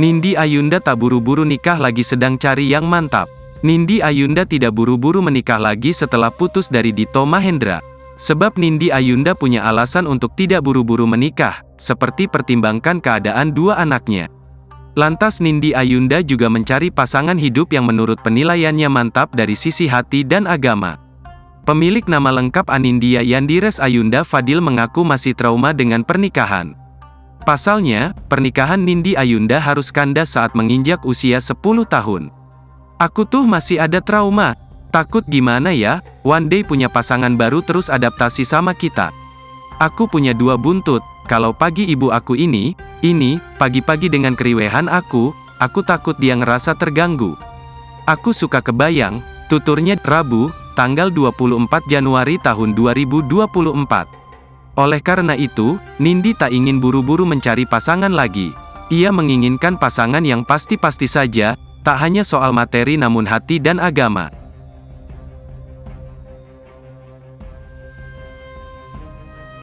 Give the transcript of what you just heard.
Nindi Ayunda tak buru-buru nikah lagi, sedang cari yang mantap. Nindi Ayunda tidak buru-buru menikah lagi setelah putus dari Dito Mahendra. Sebab Nindi Ayunda punya alasan untuk tidak buru-buru menikah, seperti pertimbangkan keadaan dua anaknya. Lantas Nindi Ayunda juga mencari pasangan hidup yang menurut penilaiannya mantap dari sisi hati dan agama. Pemilik nama lengkap Anindya Yandires Ayunda Fadil mengaku masih trauma dengan pernikahan. Pasalnya, pernikahan Nindi Ayunda harus kandas saat menginjak usia 10 tahun. Aku tuh masih ada trauma. Takut gimana ya, one day punya pasangan baru terus adaptasi sama kita. Aku punya 2 buntut, kalau pagi ibu aku ini, pagi-pagi dengan keriwehan aku takut dia ngerasa terganggu. Aku suka kebayang, tuturnya, Rabu, tanggal 24 Januari tahun 2024. Oleh karena itu, Nindi tak ingin buru-buru mencari pasangan lagi. Ia menginginkan pasangan yang pasti-pasti saja, tak hanya soal materi namun hati dan agama.